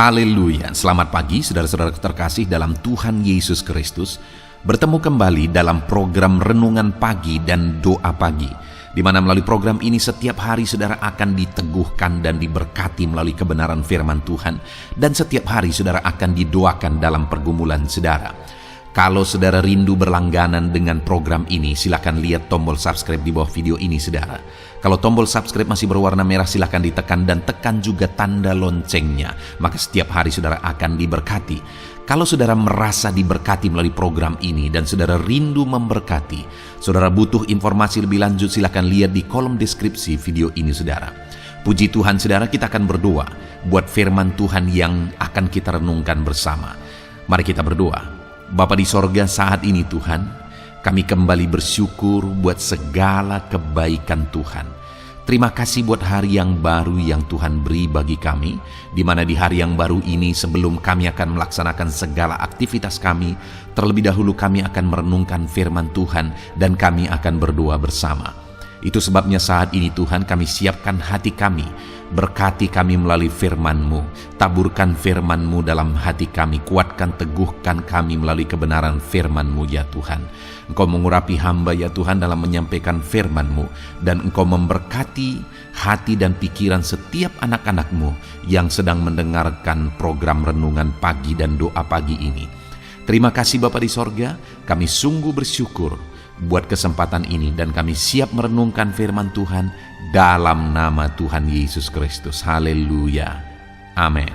Haleluya, selamat pagi saudara-saudara terkasih dalam Tuhan Yesus Kristus. Bertemu kembali dalam program Renungan Pagi dan Doa Pagi, di mana melalui program ini setiap hari saudara akan diteguhkan dan diberkati melalui kebenaran firman Tuhan. Dan setiap hari saudara akan didoakan dalam pergumulan saudara. Kalau saudara rindu berlangganan dengan program ini, silakan lihat tombol subscribe di bawah video ini saudara. Kalau tombol subscribe masih berwarna merah, silakan ditekan dan tekan juga tanda loncengnya. Maka setiap hari saudara akan diberkati. Kalau saudara merasa diberkati melalui program ini dan saudara rindu memberkati, saudara butuh informasi lebih lanjut, silakan lihat di kolom deskripsi video ini saudara. Puji Tuhan saudara, kita akan berdoa buat firman Tuhan yang akan kita renungkan bersama. Mari kita berdoa. Bapa di sorga, saat ini Tuhan, kami kembali bersyukur buat segala kebaikan Tuhan. Terima kasih buat hari yang baru yang Tuhan beri bagi kami, di mana di hari yang baru ini sebelum kami akan melaksanakan segala aktivitas kami, terlebih dahulu kami akan merenungkan firman Tuhan dan kami akan berdoa bersama. Itu sebabnya saat ini Tuhan kami siapkan hati kami, berkati kami melalui firman-Mu, taburkan firman-Mu dalam hati kami, kuatkan teguhkan kami melalui kebenaran firman-Mu ya Tuhan. Engkau mengurapi hamba ya Tuhan dalam menyampaikan firman-Mu, dan Engkau memberkati hati dan pikiran setiap anak-anak-Mu yang sedang mendengarkan program Renungan Pagi dan Doa Pagi ini. Terima kasih Bapa di sorga, kami sungguh bersyukur buat kesempatan ini dan kami siap merenungkan firman Tuhan dalam nama Tuhan Yesus Kristus. Haleluya. Amin.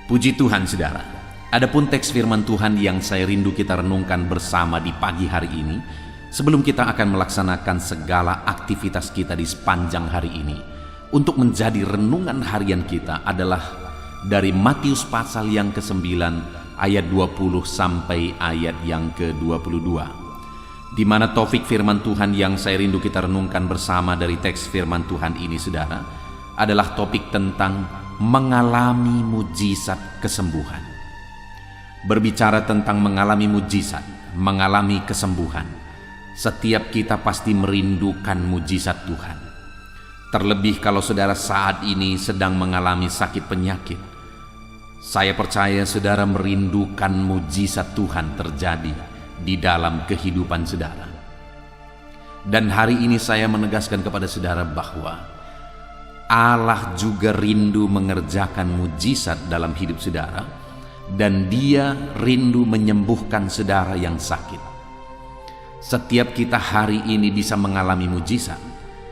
Puji Tuhan saudara. Adapun teks firman Tuhan yang saya rindu kita renungkan bersama di pagi hari ini, sebelum kita akan melaksanakan segala aktivitas kita di sepanjang hari ini, untuk menjadi renungan harian kita adalah dari Matius pasal yang ke-9 ayat 20 sampai ayat yang ke-22, di mana topik firman Tuhan yang saya rindu kita renungkan bersama dari teks firman Tuhan ini saudara adalah topik tentang mengalami mujizat kesembuhan. Berbicara tentang mengalami mujizat, mengalami kesembuhan, setiap kita pasti merindukan mujizat Tuhan. Terlebih kalau saudara saat ini sedang mengalami sakit penyakit, saya percaya saudara merindukan mujizat Tuhan terjadi di dalam kehidupan saudara. Dan hari ini saya menegaskan kepada saudara bahwa Allah juga rindu mengerjakan mujizat dalam hidup saudara, dan Dia rindu menyembuhkan saudara yang sakit. Setiap kita hari ini bisa mengalami mujizat.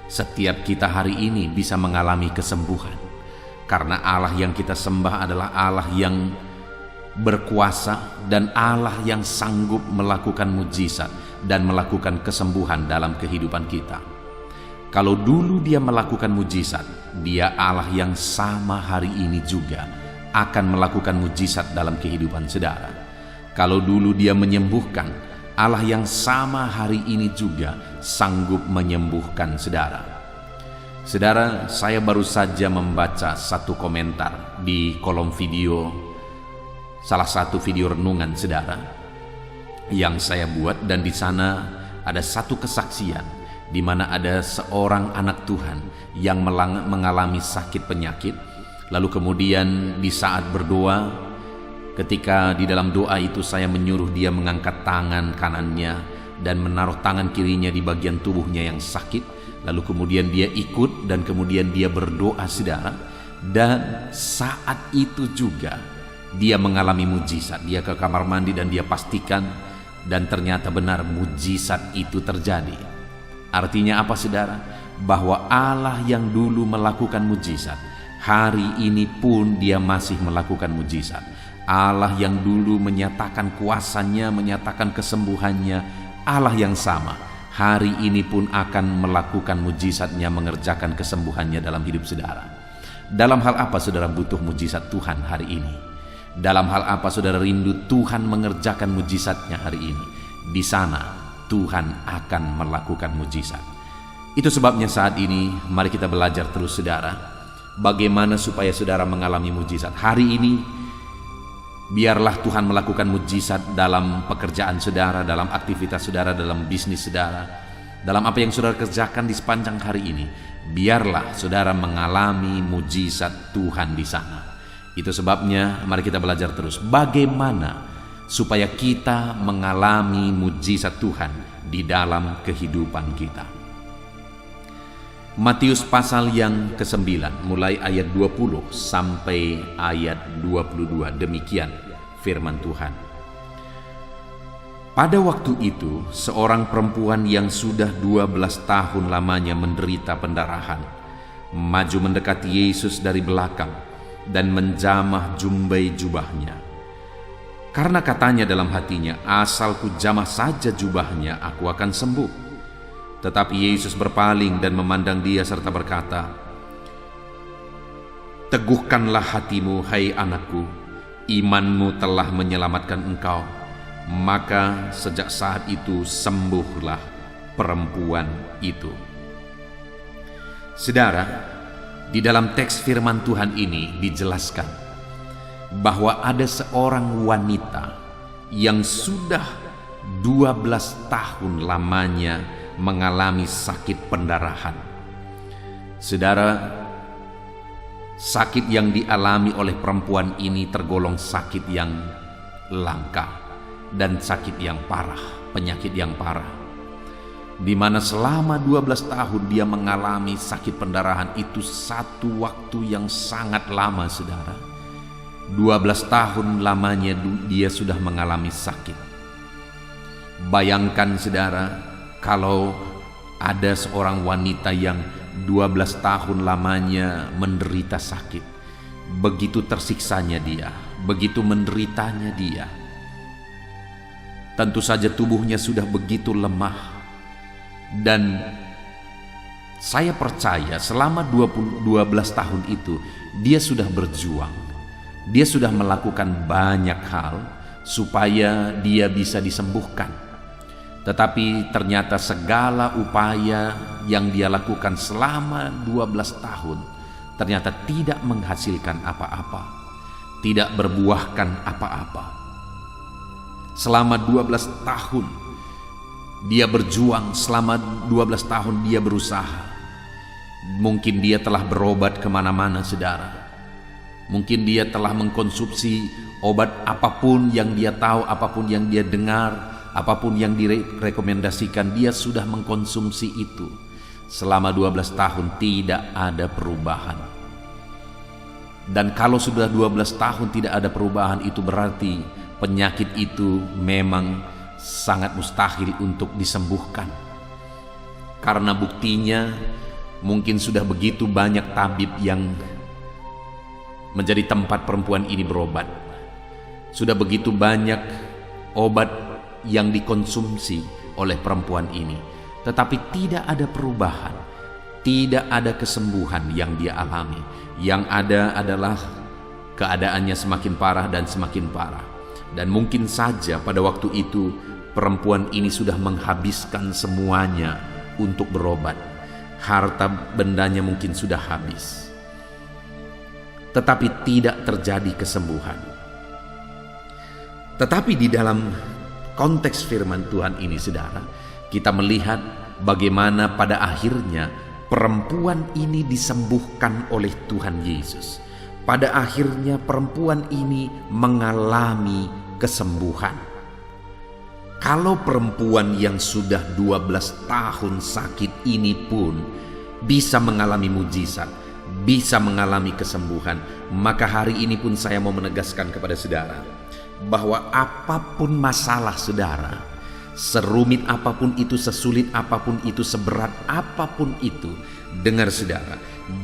Setiap kita hari ini bisa mengalami kesembuhan. Karena Allah yang kita sembah adalah Allah yang berkuasa dan Allah yang sanggup melakukan mujizat dan melakukan kesembuhan dalam kehidupan kita. Kalau dulu Dia melakukan mujizat, Dia Allah yang sama hari ini juga akan melakukan mujizat dalam kehidupan saudara. Kalau dulu Dia menyembuhkan, Allah yang sama hari ini juga sanggup menyembuhkan saudara. Saudara, saya baru saja membaca satu komentar di kolom video, salah satu video renungan saudara yang saya buat, dan di sana ada satu kesaksian di mana ada seorang anak Tuhan yang mengalami sakit penyakit. Lalu kemudian di saat berdoa, ketika di dalam doa itu saya menyuruh dia mengangkat tangan kanannya dan menaruh tangan kirinya di bagian tubuhnya yang sakit. Lalu kemudian dia ikut dan kemudian dia berdoa saudara. Dan saat itu juga dia mengalami mujizat. Dia ke kamar mandi dan dia pastikan, dan ternyata benar mujizat itu terjadi. Artinya apa saudara? Bahwa Allah yang dulu melakukan mujizat, hari ini pun Dia masih melakukan mujizat. Allah yang dulu menyatakan kuasanya, menyatakan kesembuhannya, Allah yang sama hari ini pun akan melakukan mujizatnya, mengerjakan kesembuhannya dalam hidup saudara. Dalam hal apa saudara butuh mujizat Tuhan hari ini? Dalam hal apa saudara rindu Tuhan mengerjakan mujizatnya hari ini? Di sana Tuhan akan melakukan mujizat. Itu sebabnya saat ini mari kita belajar terus saudara, bagaimana supaya saudara mengalami mujizat. Hari ini biarlah Tuhan melakukan mujizat dalam pekerjaan saudara, dalam aktivitas saudara, dalam bisnis saudara, dalam apa yang saudara kerjakan di sepanjang hari ini, biarlah saudara mengalami mujizat Tuhan di sana. Itu sebabnya mari kita belajar terus bagaimana supaya kita mengalami mujizat Tuhan di dalam kehidupan kita. Matius pasal yang ke-9 mulai ayat 20 sampai ayat 22, demikian firman Tuhan. Pada waktu itu, seorang perempuan yang sudah 12 tahun lamanya menderita pendarahan, maju mendekati Yesus dari belakang dan menjamah jumbai jubahnya. Karena katanya dalam hatinya, asal ku jamah saja jubahnya, aku akan sembuh. Tetapi Yesus berpaling dan memandang dia serta berkata, "Teguhkanlah hatimu, hai anakku, imanmu telah menyelamatkan engkau." Maka sejak saat itu sembuhlah perempuan itu. Saudara, di dalam teks firman Tuhan ini dijelaskan bahwa ada seorang wanita yang sudah 12 tahun lamanya mengalami sakit pendarahan. Saudara, sakit yang dialami oleh perempuan ini tergolong sakit yang langka dan sakit yang parah, penyakit yang parah, di mana selama 12 tahun dia mengalami sakit pendarahan. Itu satu waktu yang sangat lama, saudara. 12 tahun lamanya dia sudah mengalami sakit. Bayangkan, saudara, kalau ada seorang wanita yang 12 tahun lamanya menderita sakit, begitu tersiksanya dia, begitu menderitanya dia. Tentu saja tubuhnya sudah begitu lemah. Dan saya percaya selama 12 tahun itu dia sudah berjuang. Dia sudah melakukan banyak hal supaya dia bisa disembuhkan. Tetapi ternyata segala upaya yang dia lakukan selama 12 tahun ternyata tidak menghasilkan apa-apa, tidak berbuahkan apa-apa. Selama 12 tahun dia berjuang, selama 12 tahun dia berusaha. Mungkin dia telah berobat kemana-mana, saudara. Mungkin dia telah mengkonsumsi obat apapun yang dia tahu, apapun yang dia dengar, apapun yang direkomendasikan, dia sudah mengkonsumsi itu. Selama 12 tahun tidak ada perubahan. Dan kalau sudah 12 tahun tidak ada perubahan, itu berarti penyakit itu memang sangat mustahil untuk disembuhkan. Karena buktinya mungkin sudah begitu banyak tabib yang menjadi tempat perempuan ini berobat. Sudah begitu banyak obat yang dikonsumsi oleh perempuan ini, tetapi tidak ada perubahan, tidak ada kesembuhan yang dia alami. Yang ada adalah keadaannya semakin parah dan semakin parah. Dan mungkin saja pada waktu itu perempuan ini sudah menghabiskan semuanya untuk berobat. Harta bendanya mungkin sudah habis, tetapi tidak terjadi kesembuhan. Tetapi di dalam konteks firman Tuhan ini, saudara, kita melihat bagaimana pada akhirnya perempuan ini disembuhkan oleh Tuhan Yesus. Pada akhirnya perempuan ini mengalami kesembuhan. Kalau perempuan yang sudah 12 tahun sakit ini pun bisa mengalami mujizat, bisa mengalami kesembuhan, maka hari ini pun saya mau menegaskan kepada saudara bahwa apapun masalah saudara, serumit apapun itu, sesulit apapun itu, seberat apapun itu, dengar saudara,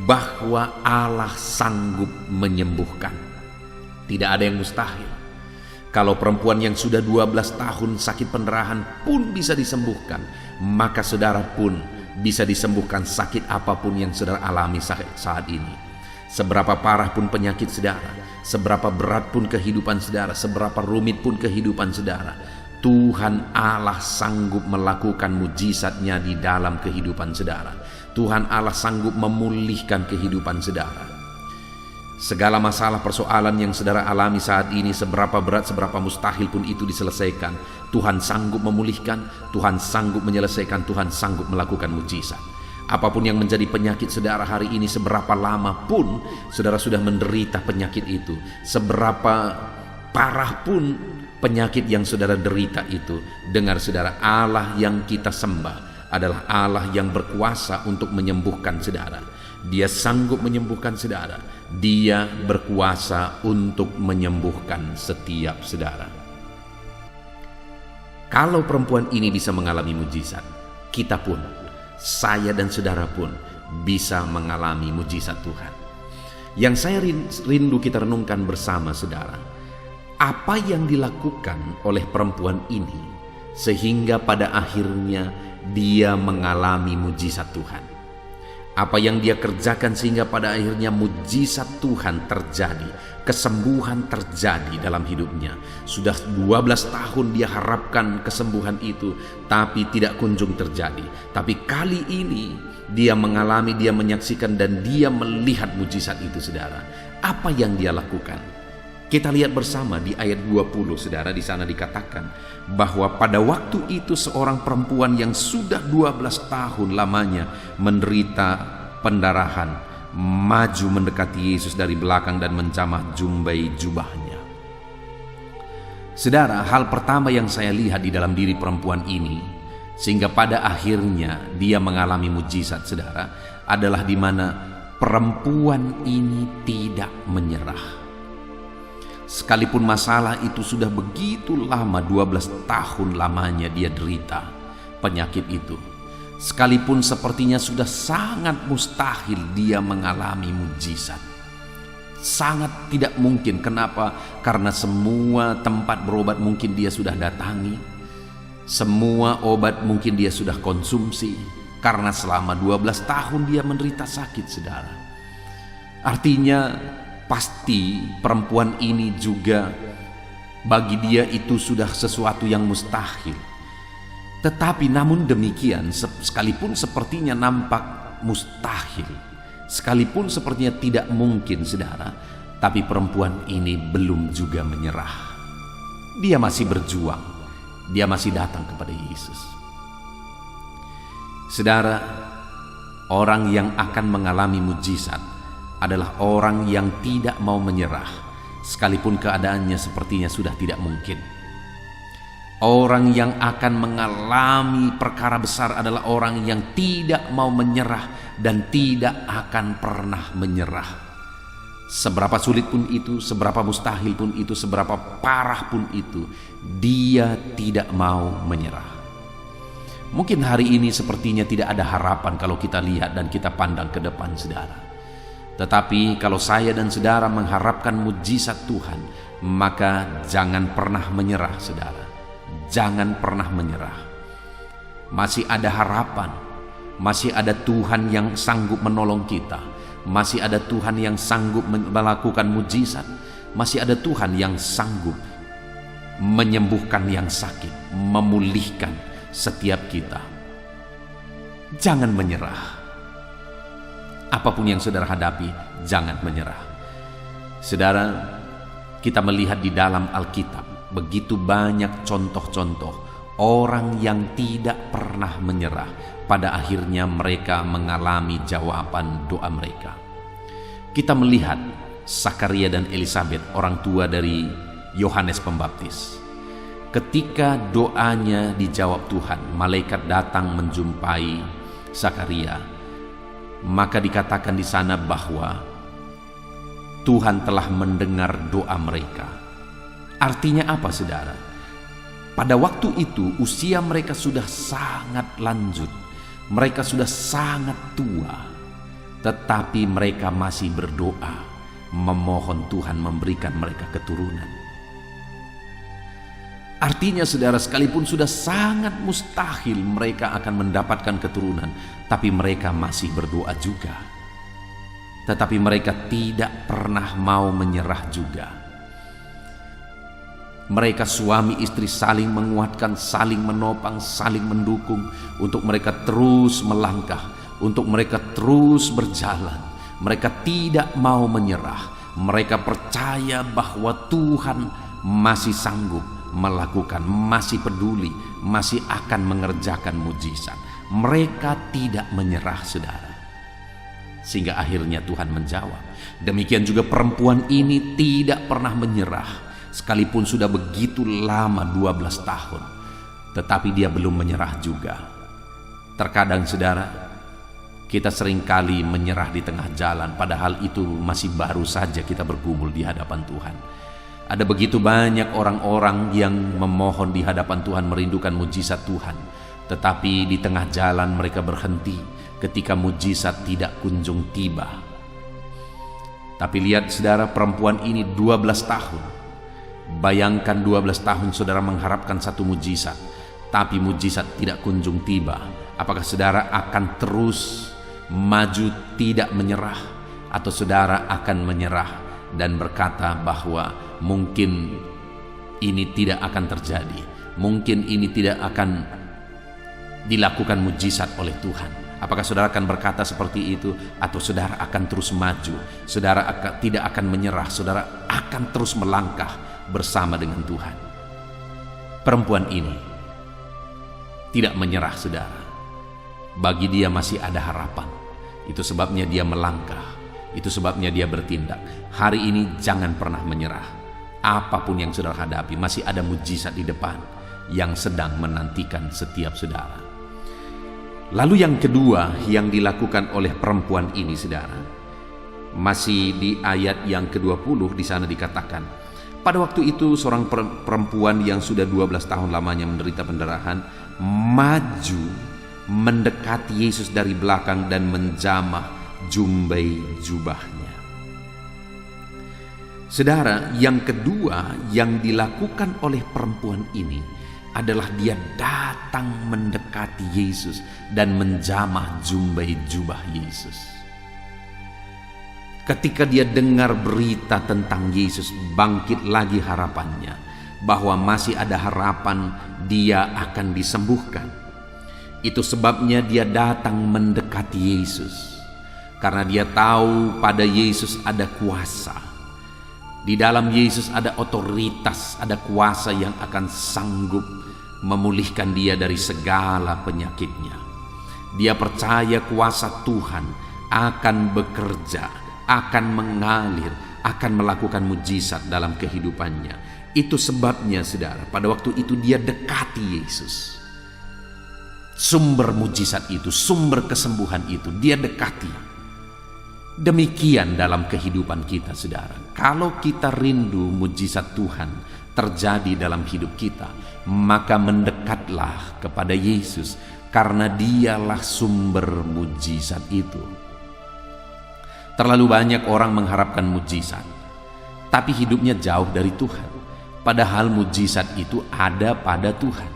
bahwa Allah sanggup menyembuhkan. Tidak ada yang mustahil. Kalau perempuan yang sudah 12 tahun sakit pendarahan pun bisa disembuhkan, maka saudara pun bisa disembuhkan sakit apapun yang saudara alami saat ini. Seberapa parah pun penyakit saudara, seberapa berat pun kehidupan saudara, seberapa rumit pun kehidupan saudara, Tuhan Allah sanggup melakukan mujizatnya di dalam kehidupan saudara. Tuhan Allah sanggup memulihkan kehidupan saudara. Segala masalah persoalan yang saudara alami saat ini, seberapa berat, seberapa mustahil pun itu diselesaikan, Tuhan sanggup memulihkan, Tuhan sanggup menyelesaikan, Tuhan sanggup melakukan mujizat. Apapun yang menjadi penyakit saudara hari ini, seberapa lama pun saudara sudah menderita penyakit itu, seberapa parah pun penyakit yang saudara derita itu, dengar saudara, Allah yang kita sembah adalah Allah yang berkuasa untuk menyembuhkan saudara. Dia sanggup menyembuhkan saudara. Dia berkuasa untuk menyembuhkan setiap saudara. Kalau perempuan ini bisa mengalami mujizat, kita pun, saya dan saudara pun bisa mengalami mujizat Tuhan. Yang saya rindu kita renungkan bersama saudara, apa yang dilakukan oleh perempuan ini sehingga pada akhirnya dia mengalami mujizat Tuhan. Apa yang dia kerjakan sehingga pada akhirnya mujizat Tuhan terjadi, kesembuhan terjadi dalam hidupnya. Sudah 12 tahun dia harapkan kesembuhan itu, tapi tidak kunjung terjadi. Tapi kali ini dia mengalami, dia menyaksikan, dan dia melihat mujizat itu, saudara. Apa yang dia lakukan? Kita lihat bersama di ayat 20, saudara. Di sana dikatakan bahwa pada waktu itu seorang perempuan yang sudah 12 tahun lamanya menderita pendarahan maju mendekati Yesus dari belakang dan menjamah jumbai jubahnya. Saudara, hal pertama yang saya lihat di dalam diri perempuan ini sehingga pada akhirnya dia mengalami mujizat, saudara, adalah di mana perempuan ini tidak menyerah. Sekalipun masalah itu sudah begitu lama, 12 tahun lamanya dia derita penyakit itu. Sekalipun sepertinya sudah sangat mustahil dia mengalami mujizat. Sangat tidak mungkin. Kenapa? Karena semua tempat berobat mungkin dia sudah datangi. Semua obat mungkin dia sudah konsumsi. Karena selama 12 tahun dia menderita sakit, saudara. Artinya pasti perempuan ini juga bagi dia itu sudah sesuatu yang mustahil. Tetapi namun demikian, sekalipun sepertinya nampak mustahil, sekalipun sepertinya tidak mungkin, saudara, tapi perempuan ini belum juga menyerah. Dia masih berjuang, dia masih datang kepada Yesus. Saudara, orang yang akan mengalami mujizat adalah orang yang tidak mau menyerah, sekalipun keadaannya sepertinya sudah tidak mungkin. Orang yang akan mengalami perkara besar adalah orang yang tidak mau menyerah dan tidak akan pernah menyerah. Seberapa sulit pun itu, seberapa mustahil pun itu, seberapa parah pun itu, dia tidak mau menyerah. Mungkin hari ini sepertinya tidak ada harapan kalau kita lihat dan kita pandang ke depan, saudara. Tetapi kalau saya dan saudara mengharapkan mujizat Tuhan, maka jangan pernah menyerah, saudara. Jangan pernah menyerah. Masih ada harapan. Masih ada Tuhan yang sanggup menolong kita. Masih ada Tuhan yang sanggup melakukan mujizat. Masih ada Tuhan yang sanggup menyembuhkan yang sakit, memulihkan setiap kita. Jangan menyerah. Apapun yang saudara hadapi, jangan menyerah. Saudara, kita melihat di dalam Alkitab begitu banyak contoh-contoh orang yang tidak pernah menyerah. Pada akhirnya mereka mengalami jawaban doa mereka. Kita melihat Zakaria dan Elisabet, orang tua dari Yohanes Pembaptis. Ketika doanya dijawab Tuhan, malaikat datang menjumpai Zakaria. Maka dikatakan di sana bahwa Tuhan telah mendengar doa mereka. Artinya apa, saudara? Pada waktu itu usia mereka sudah sangat lanjut. Mereka sudah sangat tua. Tetapi mereka masih berdoa, memohon Tuhan memberikan mereka keturunan. Artinya, saudara, sekalipun sudah sangat mustahil mereka akan mendapatkan keturunan, tapi mereka masih berdoa juga. Tetapi mereka tidak pernah mau menyerah juga. Mereka suami istri saling menguatkan, saling menopang, saling mendukung untuk mereka terus melangkah, untuk mereka terus berjalan. Mereka tidak mau menyerah. Mereka percaya bahwa Tuhan masih sanggup melakukan, masih peduli, masih akan mengerjakan mujizat. Mereka tidak menyerah, saudara. Sehingga akhirnya Tuhan menjawab. Demikian juga perempuan ini tidak pernah menyerah, sekalipun sudah begitu lama 12 tahun. Tetapi dia belum menyerah juga. Terkadang, saudara, kita seringkali menyerah di tengah jalan, padahal itu masih baru saja kita bergumul di hadapan Tuhan. Ada begitu banyak orang-orang yang memohon di hadapan Tuhan, merindukan mujizat Tuhan. Tetapi di tengah jalan mereka berhenti ketika mujizat tidak kunjung tiba. Tapi lihat, saudara, perempuan ini 12 tahun. Bayangkan 12 tahun saudara mengharapkan satu mujizat, tapi mujizat tidak kunjung tiba. Apakah saudara akan terus maju tidak menyerah, atau saudara akan menyerah dan berkata bahwa mungkin ini tidak akan terjadi, mungkin ini tidak akan dilakukan mujizat oleh Tuhan? Apakah saudara akan berkata seperti itu, atau saudara akan terus maju? Saudara tidak akan menyerah, saudara akan terus melangkah bersama dengan Tuhan. Perempuan ini tidak menyerah, saudara. Bagi dia masih ada harapan. Itu sebabnya dia melangkah, itu sebabnya dia bertindak. Hari ini jangan pernah menyerah. Apapun yang saudara hadapi, masih ada mujizat di depan yang sedang menantikan setiap saudara. Lalu yang kedua yang dilakukan oleh perempuan ini, saudara, masih di ayat yang ke-20, di sana dikatakan, pada waktu itu seorang perempuan yang sudah 12 tahun lamanya menderita pendarahan maju mendekati Yesus dari belakang dan menjamah jumbai jubahnya. Saudara, yang kedua yang dilakukan oleh perempuan ini adalah dia datang mendekati Yesus dan menjamah jumbai jubah Yesus. Ketika dia dengar berita tentang Yesus, bangkit lagi harapannya bahwa masih ada harapan dia akan disembuhkan. Itu sebabnya dia datang mendekati Yesus, karena dia tahu pada Yesus ada kuasa. Di dalam Yesus ada otoritas, ada kuasa yang akan sanggup memulihkan dia dari segala penyakitnya. Dia percaya kuasa Tuhan akan bekerja, akan mengalir, akan melakukan mujizat dalam kehidupannya. Itu sebabnya, saudara, pada waktu itu dia dekati Yesus. Sumber mujizat itu, sumber kesembuhan itu, dia dekati. Demikian dalam kehidupan kita, saudara. Kalau kita rindu mujizat Tuhan terjadi dalam hidup kita, maka mendekatlah kepada Yesus, karena dialah sumber mujizat itu. Terlalu banyak orang mengharapkan mujizat, tapi hidupnya jauh dari Tuhan, padahal mujizat itu ada pada Tuhan.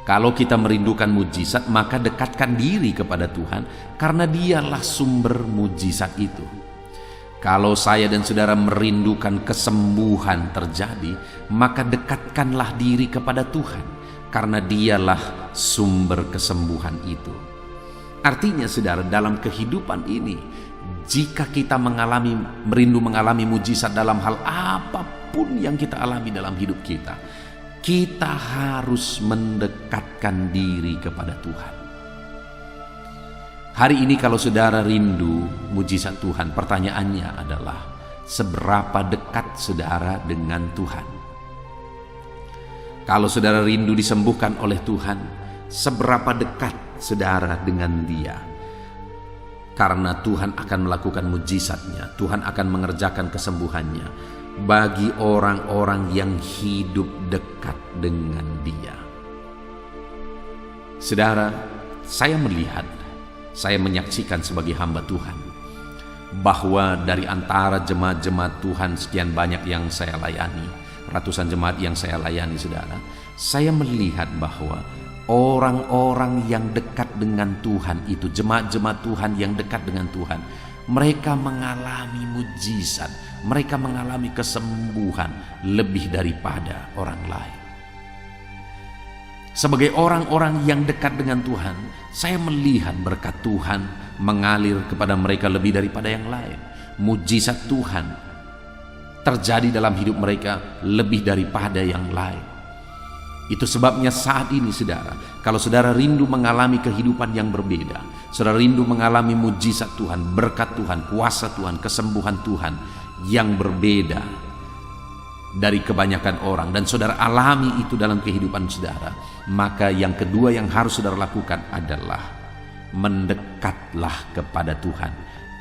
Kalau kita merindukan mujizat, maka dekatkan diri kepada Tuhan, karena dialah sumber mujizat itu. Kalau saya dan saudara merindukan kesembuhan terjadi, maka dekatkanlah diri kepada Tuhan, karena dialah sumber kesembuhan itu. Artinya, saudara, dalam kehidupan ini, jika kita merindu mengalami mujizat dalam hal apapun yang kita alami dalam hidup kita, kita harus mendekatkan diri kepada Tuhan. Hari ini kalau saudara rindu mujizat Tuhan, pertanyaannya adalah seberapa dekat saudara dengan Tuhan? Kalau saudara rindu disembuhkan oleh Tuhan, seberapa dekat saudara dengan Dia? Karena Tuhan akan melakukan mujizatnya, Tuhan akan mengerjakan kesembuhannya bagi orang-orang yang hidup dekat dengan Dia. Saudara, saya melihat, saya menyaksikan sebagai hamba Tuhan, bahwa dari antara jemaat-jemaat Tuhan sekian banyak yang saya layani, ratusan jemaat yang saya layani, saudara, saya melihat bahwa orang-orang yang dekat dengan Tuhan itu, jemaat-jemaat Tuhan yang dekat dengan Tuhan, mereka mengalami mujizat, mereka mengalami kesembuhan lebih daripada orang lain. Sebagai orang-orang yang dekat dengan Tuhan, saya melihat berkat Tuhan mengalir kepada mereka lebih daripada yang lain. Mujizat Tuhan terjadi dalam hidup mereka lebih daripada yang lain. Itu sebabnya saat ini saudara, kalau saudara rindu mengalami kehidupan yang berbeda, saudara rindu mengalami mujizat Tuhan, berkat Tuhan, kuasa Tuhan, kesembuhan Tuhan yang berbeda dari kebanyakan orang, dan saudara alami itu dalam kehidupan saudara, maka yang kedua yang harus saudara lakukan adalah mendekatlah kepada Tuhan,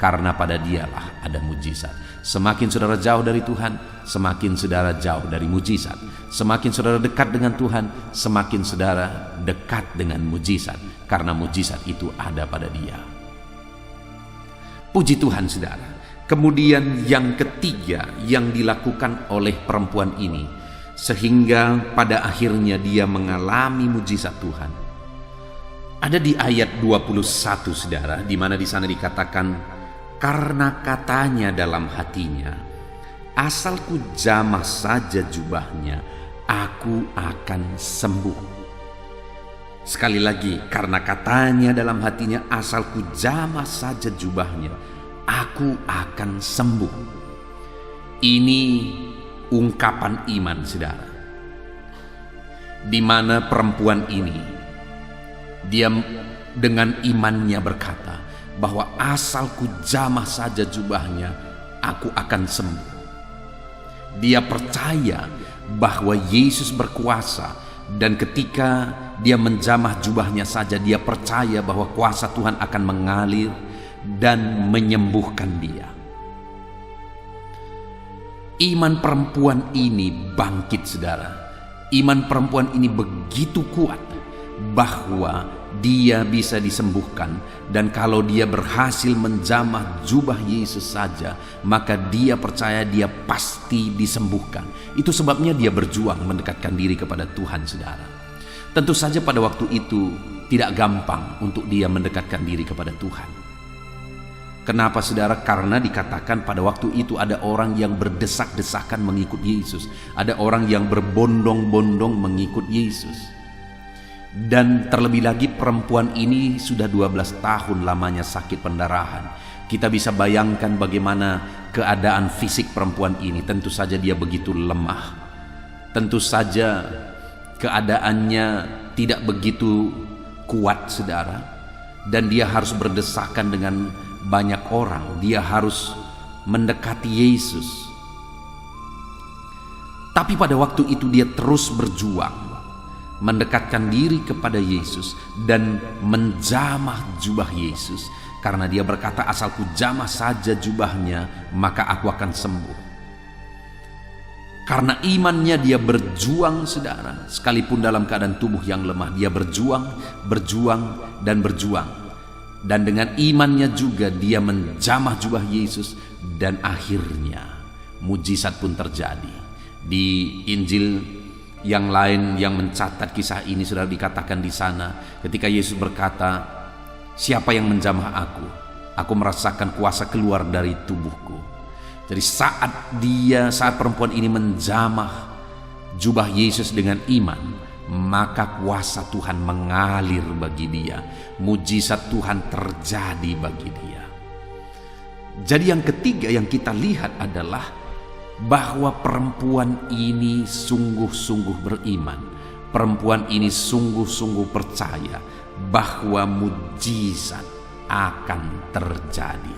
karena pada Dialah ada mujizat. Semakin saudara jauh dari Tuhan, semakin saudara jauh dari mujizat. Semakin saudara dekat dengan Tuhan, semakin saudara dekat dengan mujizat, karena mujizat itu ada pada Dia. Puji Tuhan saudara. Kemudian yang ketiga yang dilakukan oleh perempuan ini, sehingga pada akhirnya dia mengalami mujizat Tuhan, ada di ayat 21 saudara, di mana di sana dikatakan, karena katanya dalam hatinya, asal ku jamah saja jubahnya, aku akan sembuh. Sekali lagi, karena katanya dalam hatinya, asal ku jamah saja jubahnya, aku akan sembuh. Ini ungkapan iman saudara, di mana perempuan ini, dia dengan imannya berkata bahwa asal ku jamah saja jubahnya, aku akan sembuh. Dia percaya bahwa Yesus berkuasa, dan ketika dia menjamah jubahnya saja, dia percaya bahwa kuasa Tuhan akan mengalir dan menyembuhkan dia. Iman perempuan ini bangkit saudara. Iman perempuan ini begitu kuat bahwa dia bisa disembuhkan, dan kalau dia berhasil menjamah jubah Yesus saja, maka dia percaya dia pasti disembuhkan. Itu sebabnya dia berjuang mendekatkan diri kepada Tuhan saudara. Tentu saja pada waktu itu tidak gampang untuk dia mendekatkan diri kepada Tuhan. Kenapa saudara? Karena dikatakan pada waktu itu ada orang yang berdesak-desakan mengikut Yesus, ada orang yang berbondong-bondong mengikut Yesus. Dan terlebih lagi perempuan ini sudah 12 tahun lamanya sakit pendarahan. Kita bisa bayangkan bagaimana keadaan fisik perempuan ini. Tentu saja dia begitu lemah. Tentu saja keadaannya tidak begitu kuat saudara. Dan dia harus berdesakan dengan banyak orang. Dia harus mendekati Yesus. Tapi pada waktu itu dia terus berjuang mendekatkan diri kepada Yesus dan menjamah jubah Yesus, karena dia berkata, asal ku jamah saja jubahnya, maka aku akan sembuh. Karena imannya dia berjuang saudara, sekalipun dalam keadaan tubuh yang lemah, dia berjuang, dan berjuang. Dan dengan imannya juga dia menjamah jubah Yesus, dan akhirnya mujizat pun terjadi. Di Injil yang lain yang mencatat kisah ini sudah dikatakan di sana, ketika Yesus berkata, siapa yang menjamah aku? Aku merasakan kuasa keluar dari tubuhku. Jadi saat perempuan ini menjamah jubah Yesus dengan iman, maka kuasa Tuhan mengalir bagi dia. Mujizat Tuhan terjadi bagi dia. Jadi yang ketiga yang kita lihat adalah bahwa perempuan ini sungguh-sungguh beriman. Perempuan ini sungguh-sungguh percaya bahwa mujizat akan terjadi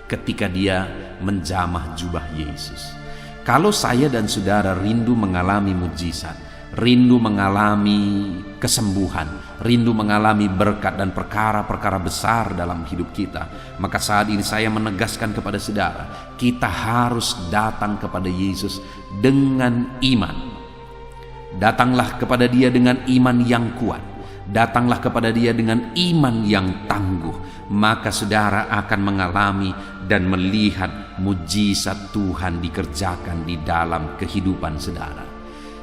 ketika dia menjamah jubah Yesus. Kalau saya dan saudara rindu mengalami mujizat, rindu mengalami kesembuhan, rindu mengalami berkat dan perkara-perkara besar dalam hidup kita, maka saat ini saya menegaskan kepada saudara, kita harus datang kepada Yesus dengan iman. Datanglah kepada Dia dengan iman yang kuat. Datanglah kepada Dia dengan iman yang tangguh, maka saudara akan mengalami dan melihat mujizat Tuhan dikerjakan di dalam kehidupan saudara.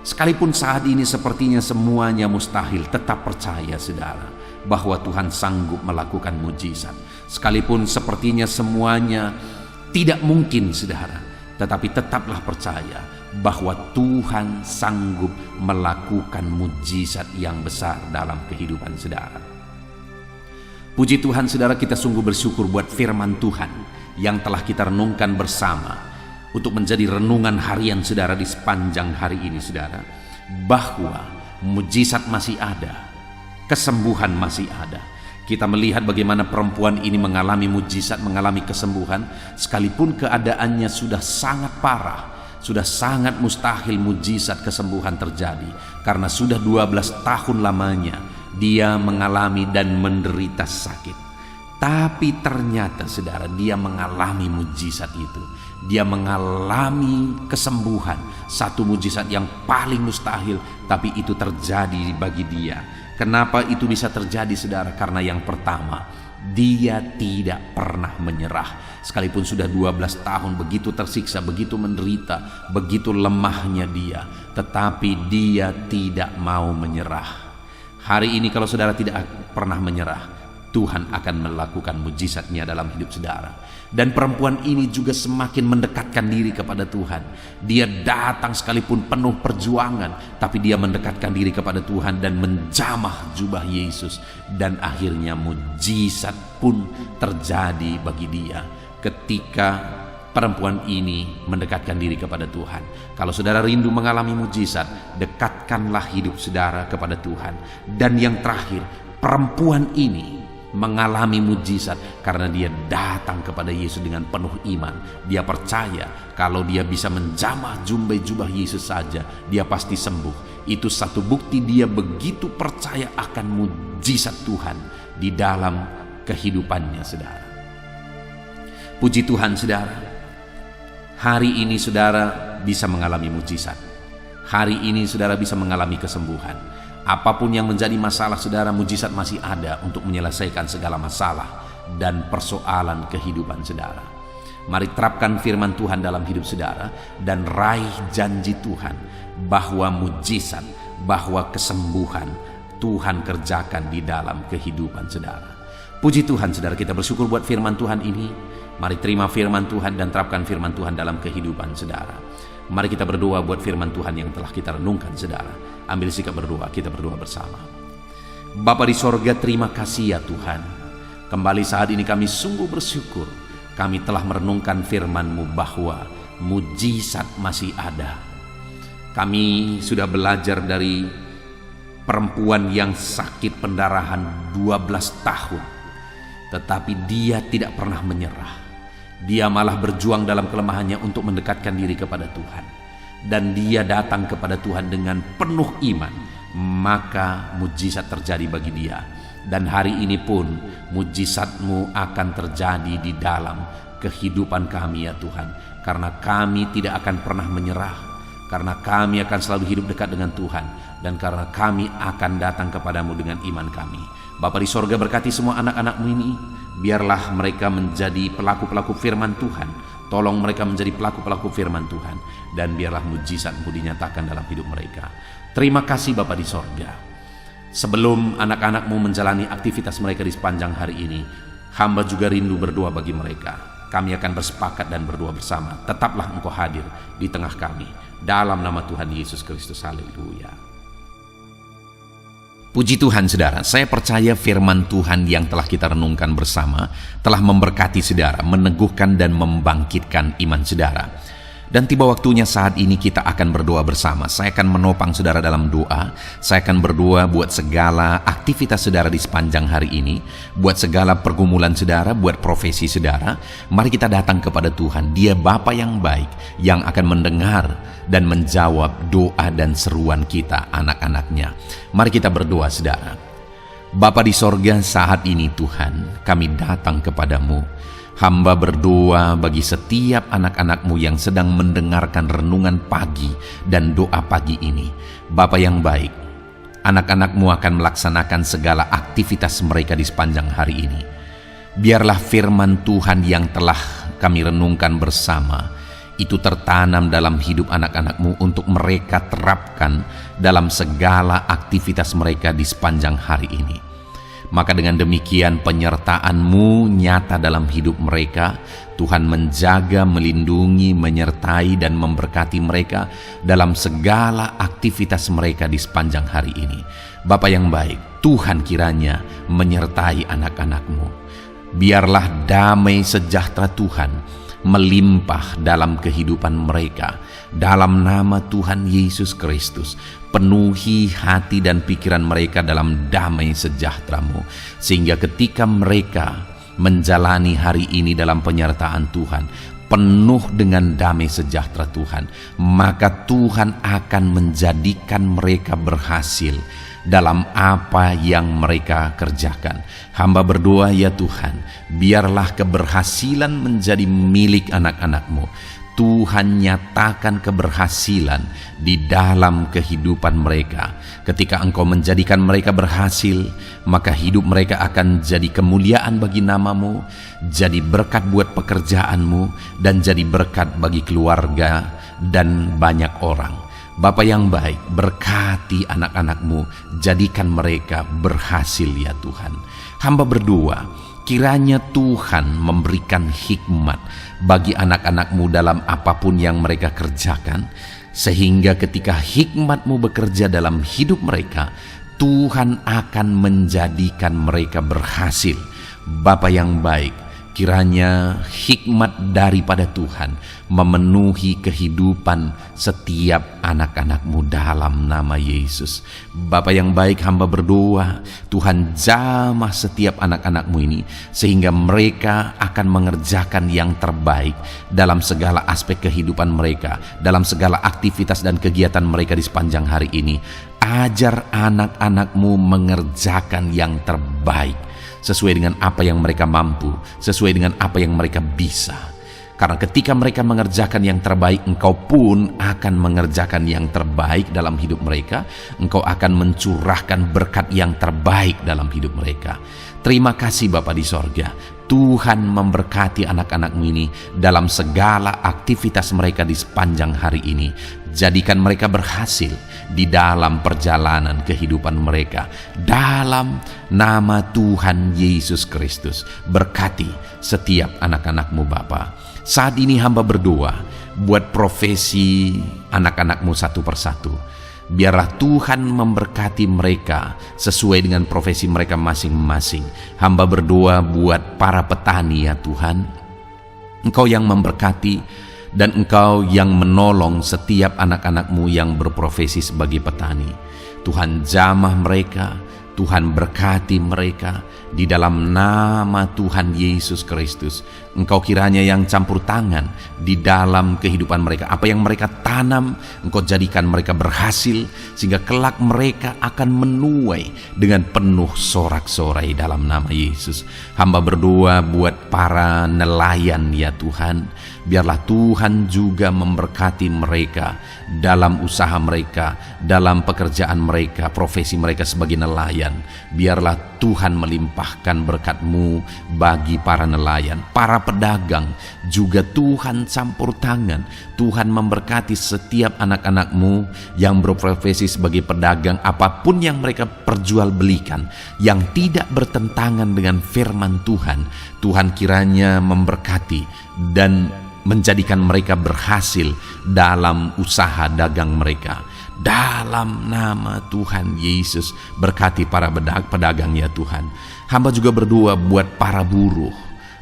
Sekalipun saat ini sepertinya semuanya mustahil, tetap percaya saudara bahwa Tuhan sanggup melakukan mujizat. Sekalipun sepertinya semuanya tidak mungkin saudara, tetapi tetaplah percaya bahwa Tuhan sanggup melakukan mujizat yang besar dalam kehidupan saudara. Puji Tuhan saudara, kita sungguh bersyukur buat firman Tuhan yang telah kita renungkan bersama untuk menjadi renungan harian saudara di sepanjang hari ini saudara, bahwa mujizat masih ada, kesembuhan masih ada. Kita melihat bagaimana perempuan ini mengalami mujizat, mengalami kesembuhan, sekalipun keadaannya sudah sangat parah, sudah sangat mustahil mujizat kesembuhan terjadi, karena sudah 12 tahun lamanya dia mengalami dan menderita sakit. Tapi ternyata saudara, dia mengalami mujizat itu. Dia mengalami kesembuhan, satu mujizat yang paling mustahil, tapi itu terjadi bagi dia. Kenapa itu bisa terjadi saudara? Karena yang pertama, dia tidak pernah menyerah. Sekalipun sudah 12 tahun begitu tersiksa, begitu menderita, begitu lemahnya dia, tetapi dia tidak mau menyerah. Hari ini kalau saudara tidak pernah menyerah, Tuhan akan melakukan mujizatnya dalam hidup saudara. Dan perempuan ini juga semakin mendekatkan diri kepada Tuhan. Dia datang sekalipun penuh perjuangan, tapi dia mendekatkan diri kepada Tuhan dan menjamah jubah Yesus. Dan akhirnya mujizat pun terjadi bagi dia ketika perempuan ini mendekatkan diri kepada Tuhan. Kalau saudara rindu mengalami mujizat, dekatkanlah hidup saudara kepada Tuhan. Dan yang terakhir, perempuan ini mengalami mujizat karena dia datang kepada Yesus dengan penuh iman. Dia percaya kalau dia bisa menjamah jubah Yesus saja, dia pasti sembuh. Itu satu bukti dia begitu percaya akan mujizat Tuhan di dalam kehidupannya saudara. Puji Tuhan saudara, hari ini saudara bisa mengalami mujizat. Hari ini saudara bisa mengalami kesembuhan. Apapun yang menjadi masalah saudara, mujizat masih ada untuk menyelesaikan segala masalah dan persoalan kehidupan saudara. Mari terapkan firman Tuhan dalam hidup saudara dan raih janji Tuhan bahwa mujizat, bahwa kesembuhan Tuhan kerjakan di dalam kehidupan saudara. Puji Tuhan saudara, kita bersyukur buat firman Tuhan ini. Mari terima firman Tuhan dan terapkan firman Tuhan dalam kehidupan saudara. Mari kita berdoa buat firman Tuhan yang telah kita renungkan saudara. Ambil sikap berdoa, kita berdoa bersama. Bapa di sorga, terima kasih ya Tuhan. Kembali saat ini kami sungguh bersyukur. Kami telah merenungkan firman-Mu bahwa mujizat masih ada. Kami sudah belajar dari perempuan yang sakit pendarahan 12 tahun. Tetapi dia tidak pernah menyerah. Dia malah berjuang dalam kelemahannya untuk mendekatkan diri kepada Tuhan. Dan dia datang kepada Tuhan dengan penuh iman, maka mujizat terjadi bagi dia. Dan hari ini pun mujizat-Mu akan terjadi di dalam kehidupan kami ya Tuhan. Karena kami tidak akan pernah menyerah, karena kami akan selalu hidup dekat dengan Tuhan, dan karena kami akan datang kepadamu dengan iman kami. Bapa di sorga, berkati semua anak-anak-Mu ini. Biarlah mereka menjadi pelaku-pelaku firman Tuhan. Tolong mereka menjadi pelaku-pelaku firman Tuhan. Dan biarlah mujizat-Mu dinyatakan dalam hidup mereka. Terima kasih Bapa di sorga. Sebelum anak-anak-Mu menjalani aktivitas mereka di sepanjang hari ini, hamba juga rindu berdoa bagi mereka. Kami akan bersepakat dan berdoa bersama. Tetaplah Engkau hadir di tengah kami. Dalam nama Tuhan Yesus Kristus. Haleluya. Puji Tuhan saudara, saya percaya firman Tuhan yang telah kita renungkan bersama telah memberkati saudara, meneguhkan dan membangkitkan iman saudara. Dan tiba waktunya saat ini kita akan berdoa bersama. Saya akan menopang saudara dalam doa. Saya akan berdoa buat segala aktivitas saudara di sepanjang hari ini, buat segala pergumulan saudara, buat profesi saudara. Mari kita datang kepada Tuhan. Dia Bapa yang baik, yang akan mendengar dan menjawab doa dan seruan kita anak-anaknya. Mari kita berdoa saudara. Bapa di sorga, saat ini Tuhan, kami datang kepadamu. Hamba berdoa bagi setiap anak-anak-Mu yang sedang mendengarkan renungan pagi dan doa pagi ini. Bapa yang baik, anak-anak-Mu akan melaksanakan segala aktivitas mereka di sepanjang hari ini. Biarlah firman Tuhan yang telah kami renungkan bersama itu tertanam dalam hidup anak-anak-Mu untuk mereka terapkan dalam segala aktivitas mereka di sepanjang hari ini. Maka dengan demikian penyertaan-Mu nyata dalam hidup mereka. Tuhan menjaga, melindungi, menyertai dan memberkati mereka dalam segala aktivitas mereka di sepanjang hari ini. Bapa yang baik, Tuhan kiranya menyertai anak-anak-Mu. Biarlah damai sejahtera Tuhan melimpah dalam kehidupan mereka. Dalam nama Tuhan Yesus Kristus, penuhi hati dan pikiran mereka dalam damai sejahtera-Mu, sehingga ketika mereka menjalani hari ini dalam penyertaan Tuhan, penuh dengan damai sejahtera Tuhan, maka Tuhan akan menjadikan mereka berhasil dalam apa yang mereka kerjakan. Hamba berdoa ya Tuhan, biarlah keberhasilan menjadi milik anak-anak-Mu. Tuhan nyatakan keberhasilan di dalam kehidupan mereka. Ketika Engkau menjadikan mereka berhasil, maka hidup mereka akan jadi kemuliaan bagi nama-Mu, jadi berkat buat pekerjaan-Mu, dan jadi berkat bagi keluarga dan banyak orang. Bapa yang baik, berkati anak-anak-Mu, jadikan mereka berhasil ya Tuhan. Hamba berdoa, kiranya Tuhan memberikan hikmat bagi anak-anak-Mu dalam apapun yang mereka kerjakan, sehingga ketika hikmat-Mu bekerja dalam hidup mereka, Tuhan akan menjadikan mereka berhasil. Bapa yang baik, kiranya hikmat daripada Tuhan memenuhi kehidupan setiap anak-anak-Mu dalam nama Yesus. Bapa yang baik, hamba berdoa, Tuhan jamah setiap anak-anak-Mu ini, sehingga mereka akan mengerjakan yang terbaik dalam segala aspek kehidupan mereka, dalam segala aktivitas dan kegiatan mereka di sepanjang hari ini. Ajar anak-anak-Mu mengerjakan yang terbaik, sesuai dengan apa yang mereka mampu, sesuai dengan apa yang mereka bisa. Karena ketika mereka mengerjakan yang terbaik, Engkau pun akan mengerjakan yang terbaik dalam hidup mereka. Engkau akan mencurahkan berkat yang terbaik dalam hidup mereka. Terima kasih Bapa di sorga. Tuhan memberkati anak-anak-Mu ini dalam segala aktivitas mereka di sepanjang hari ini. Jadikan mereka berhasil di dalam perjalanan kehidupan mereka. Dalam nama Tuhan Yesus Kristus, berkati setiap anak-anak-Mu Bapa. Saat ini hamba berdoa buat profesi anak-anak-Mu satu persatu. Biarlah Tuhan memberkati mereka sesuai dengan profesi mereka masing-masing. Hamba berdoa buat para petani ya Tuhan. Engkau yang memberkati dan Engkau yang menolong setiap anak-anak-Mu yang berprofesi sebagai petani. Tuhan jamah mereka, Tuhan berkati mereka di dalam nama Tuhan Yesus Kristus. Engkau kiranya yang campur tangan di dalam kehidupan mereka. Apa yang mereka tanam, Engkau jadikan mereka berhasil, sehingga kelak mereka akan menuai dengan penuh sorak-sorai dalam nama Yesus. Hamba berdoa buat para nelayan ya Tuhan. Biarlah Tuhan juga memberkati mereka dalam usaha mereka, dalam pekerjaan mereka, profesi mereka sebagai nelayan. Biarlah Tuhan melimpahkan berkat-Mu bagi para nelayan, para pedagang juga Tuhan campur tangan. Tuhan memberkati setiap anak-anak-Mu yang berprofesi sebagai pedagang, apapun yang mereka perjualbelikan yang tidak bertentangan dengan firman Tuhan. Tuhan kiranya memberkati dan menjadikan mereka berhasil dalam usaha dagang mereka. Dalam nama Tuhan Yesus, berkati para pedagang ya Tuhan. Hamba juga berdoa buat para buruh.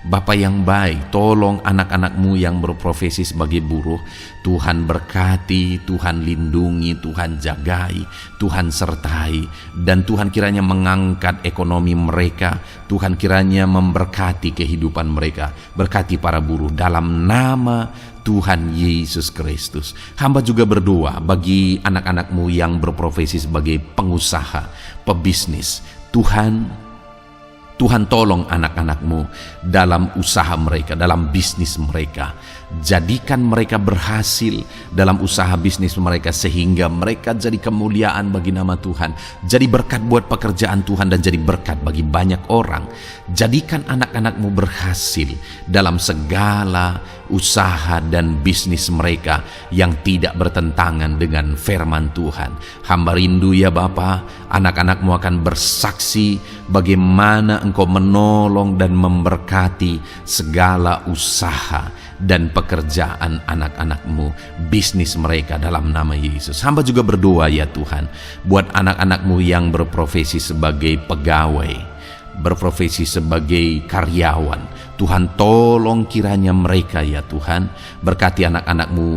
Bapa yang baik, tolong anak-anak-Mu yang berprofesi sebagai buruh. Tuhan berkati, Tuhan lindungi, Tuhan jagai, Tuhan sertai. Dan Tuhan kiranya mengangkat ekonomi mereka. Tuhan kiranya memberkati kehidupan mereka. Berkati para buruh dalam nama Tuhan Yesus Kristus. Hamba juga berdoa bagi anak-anak-Mu yang berprofesi sebagai pengusaha, pebisnis. Tuhan tolong anak-anak-Mu dalam usaha mereka, dalam bisnis mereka. Jadikan mereka berhasil dalam usaha bisnis mereka, sehingga mereka jadi kemuliaan bagi nama Tuhan, jadi berkat buat pekerjaan Tuhan, dan jadi berkat bagi banyak orang. Jadikan anak-anak-Mu berhasil dalam segala usaha dan bisnis mereka yang tidak bertentangan dengan firman Tuhan. Hamba rindu ya Bapa, anak-anak-Mu akan bersaksi bagaimana Engkau menolong dan memberkati segala usaha dan pekerjaan anak-anak-Mu, bisnis mereka dalam nama Yesus. Hamba juga berdoa ya Tuhan buat anak-anak-Mu yang berprofesi sebagai pegawai. berprofesi sebagai karyawan. Tuhan, tolong kiranya mereka ya Tuhan, berkati anak-anak-Mu,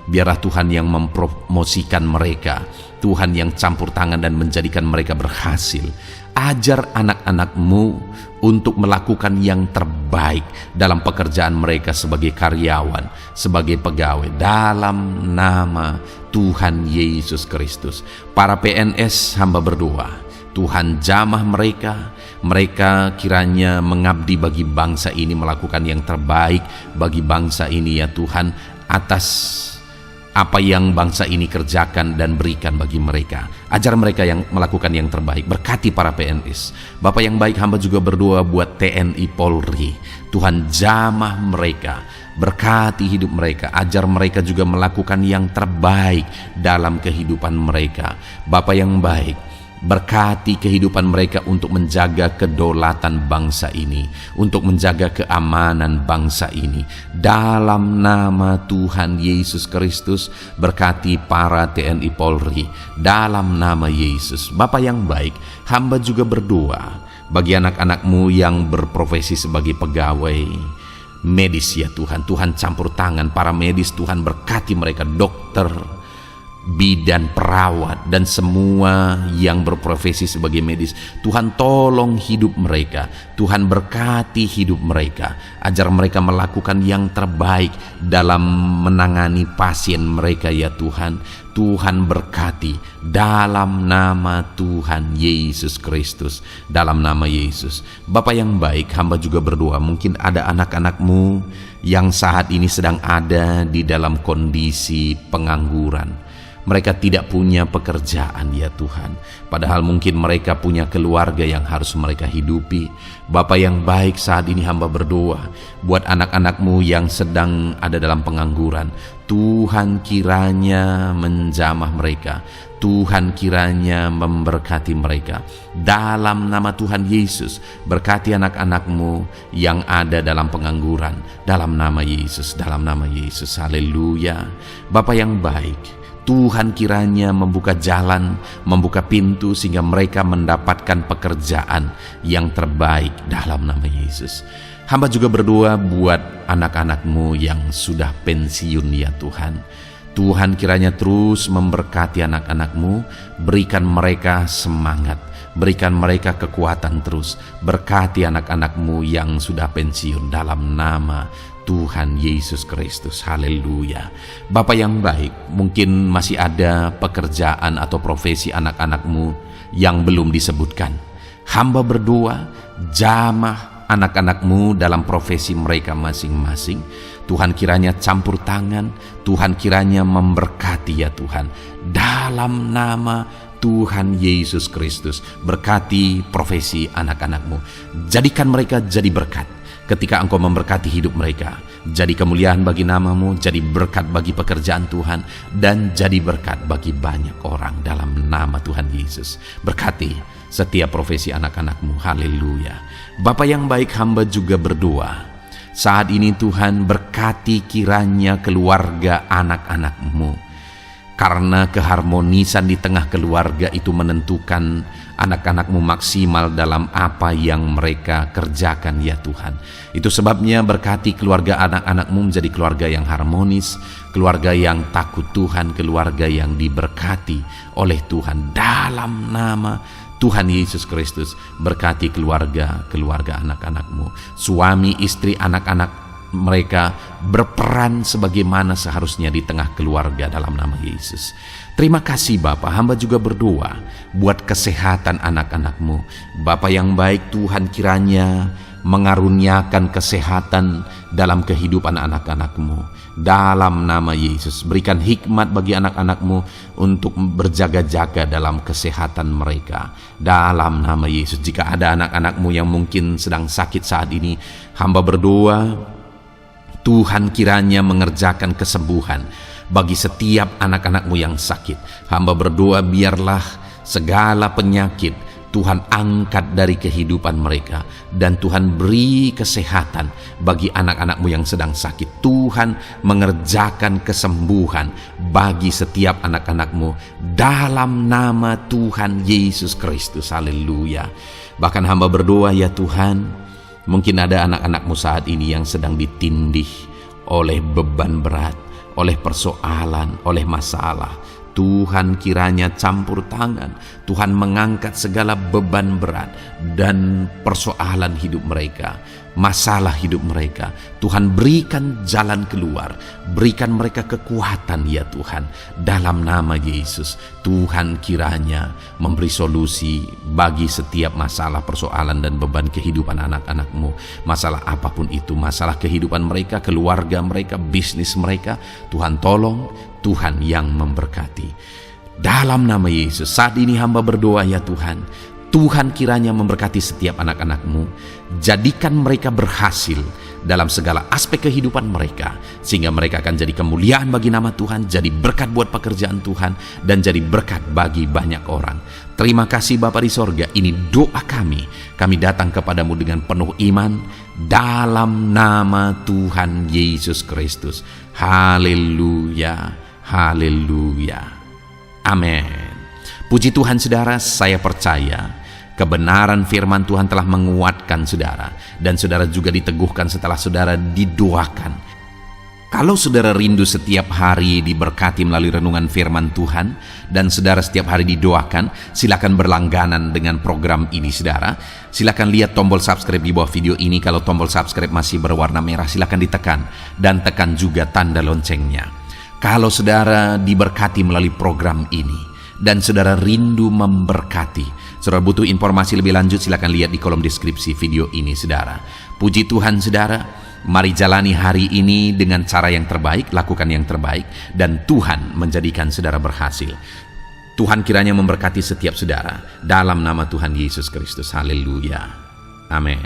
biarlah Tuhan yang mempromosikan mereka, Tuhan yang campur tangan dan menjadikan mereka berhasil. Ajar anak-anak-Mu untuk melakukan yang terbaik dalam pekerjaan mereka sebagai karyawan, sebagai pegawai, dalam nama Tuhan Yesus Kristus. Para PNS, hamba berdoa, Tuhan jamah mereka kiranya mengabdi bagi bangsa ini, melakukan yang terbaik bagi bangsa ini ya Tuhan, atas apa yang bangsa ini kerjakan dan berikan bagi mereka. Ajar mereka yang melakukan yang terbaik. Berkati para PNS. Bapak yang baik, hamba juga berdoa buat TNI Polri. Tuhan jamah mereka, berkati hidup mereka, ajar mereka juga melakukan yang terbaik dalam kehidupan mereka. Bapak yang baik, berkati kehidupan mereka untuk menjaga kedaulatan bangsa ini, untuk menjaga keamanan bangsa ini. Dalam nama Tuhan Yesus Kristus, berkati para TNI Polri, dalam nama Yesus. Bapa yang baik, hamba juga berdoa bagi anak-anak-Mu yang berprofesi sebagai pegawai medis ya Tuhan. Tuhan campur tangan para medis, Tuhan berkati mereka, dokter, bidan, perawat, dan semua yang berprofesi sebagai medis. Tuhan tolong hidup mereka, Tuhan berkati hidup mereka, ajar mereka melakukan yang terbaik dalam menangani pasien mereka ya Tuhan. Tuhan berkati dalam nama Tuhan Yesus Kristus, dalam nama Yesus. Bapa yang baik, hamba juga berdoa, mungkin ada anak-anak-Mu yang saat ini sedang ada di dalam kondisi pengangguran. Mereka tidak punya pekerjaan ya Tuhan, padahal mungkin mereka punya keluarga yang harus mereka hidupi. Bapa yang baik, saat ini hamba berdoa buat anak-anak-Mu yang sedang ada dalam pengangguran. Tuhan kiranya menjamah mereka, Tuhan kiranya memberkati mereka. Dalam nama Tuhan Yesus, berkati anak-anak-Mu yang ada dalam pengangguran, dalam nama Yesus, dalam nama Yesus. Haleluya. Bapa yang baik, Tuhan kiranya membuka jalan, membuka pintu sehingga mereka mendapatkan pekerjaan yang terbaik dalam nama Yesus. Hamba juga berdoa buat anak-anak-Mu yang sudah pensiun ya Tuhan. Tuhan kiranya terus memberkati anak-anak-Mu, berikan mereka semangat, berikan mereka kekuatan terus. Berkati anak-anak-Mu yang sudah pensiun dalam nama Tuhan Yesus Kristus. Haleluya. Bapa yang baik, mungkin masih ada pekerjaan atau profesi anak-anak-Mu yang belum disebutkan. Hamba berdoa, jamah anak-anak-Mu dalam profesi mereka masing-masing. Tuhan kiranya campur tangan, Tuhan kiranya memberkati ya Tuhan. Dalam nama Tuhan Yesus Kristus, berkati profesi anak-anak-Mu. Jadikan mereka jadi berkat ketika Engkau memberkati hidup mereka. Jadi kemuliaan bagi nama-Mu, jadi berkat bagi pekerjaan Tuhan, dan jadi berkat bagi banyak orang dalam nama Tuhan Yesus. Berkati setiap profesi anak-anak-Mu. Haleluya. Bapa yang baik, hamba juga berdoa saat ini Tuhan, berkati kiranya keluarga anak-anak-Mu. Karena keharmonisan di tengah keluarga itu menentukan anak-anak-Mu maksimal dalam apa yang mereka kerjakan ya Tuhan. Itu sebabnya berkati keluarga anak-anak-Mu menjadi keluarga yang harmonis, keluarga yang takut Tuhan, keluarga yang diberkati oleh Tuhan. Dalam nama Tuhan Yesus Kristus, berkati keluarga anak-anak-Mu. Suami, istri, anak-anak mereka berperan sebagaimana seharusnya di tengah keluarga dalam nama Yesus. Terima kasih Bapa, hamba juga berdoa buat kesehatan anak-anak-Mu. Bapa yang baik, Tuhan kiranya mengaruniakan kesehatan dalam kehidupan anak-anak-Mu. Dalam nama Yesus, berikan hikmat bagi anak-anak-Mu untuk berjaga-jaga dalam kesehatan mereka. Dalam nama Yesus, jika ada anak-anak-Mu yang mungkin sedang sakit saat ini, hamba berdoa Tuhan kiranya mengerjakan kesembuhan bagi setiap anak-anak-Mu yang sakit. Hamba berdoa biarlah segala penyakit Tuhan angkat dari kehidupan mereka, dan Tuhan beri kesehatan bagi anak-anak-Mu yang sedang sakit. Tuhan mengerjakan kesembuhan bagi setiap anak-anak-Mu dalam nama Tuhan Yesus Kristus. Haleluya. Bahkan hamba berdoa, ya Tuhan, mungkin ada anak-anak-Mu saat ini yang sedang ditindih oleh beban berat, oleh persoalan, oleh masalah. Tuhan kiranya campur tangan, Tuhan mengangkat segala beban berat dan persoalan hidup mereka, masalah hidup mereka. Tuhan berikan jalan keluar, berikan mereka kekuatan, ya Tuhan, dalam nama Yesus. Tuhan kiranya memberi solusi bagi setiap masalah, persoalan dan beban kehidupan anak-anak-Mu. Masalah apapun itu, masalah kehidupan mereka, keluarga mereka, bisnis mereka, Tuhan tolong, Tuhan yang memberkati. Dalam nama Yesus, saat ini hamba berdoa, ya Tuhan, Tuhan kiranya memberkati setiap anak-anak-Mu. Jadikan mereka berhasil dalam segala aspek kehidupan mereka, sehingga mereka akan jadi kemuliaan bagi nama Tuhan, jadi berkat buat pekerjaan Tuhan, dan jadi berkat bagi banyak orang. Terima kasih Bapa di sorga, ini doa kami. Kami datang kepadamu dengan penuh iman, dalam nama Tuhan Yesus Kristus. Haleluya. Haleluya. Amin. Puji Tuhan saudara, saya percaya kebenaran firman Tuhan telah menguatkan saudara, dan saudara juga diteguhkan setelah saudara didoakan. Kalau saudara rindu setiap hari diberkati melalui renungan firman Tuhan, dan saudara setiap hari didoakan, silakan berlangganan dengan program ini saudara. Silakan lihat tombol subscribe di bawah video ini. Kalau tombol subscribe masih berwarna merah, silakan ditekan, dan tekan juga tanda loncengnya. Kalau saudara diberkati melalui program ini dan saudara rindu memberkati, saudara butuh informasi lebih lanjut, silakan lihat di kolom deskripsi video ini saudara. Puji Tuhan saudara, mari jalani hari ini dengan cara yang terbaik, lakukan yang terbaik, dan Tuhan menjadikan saudara berhasil. Tuhan kiranya memberkati setiap saudara dalam nama Tuhan Yesus Kristus. Haleluya. Amin.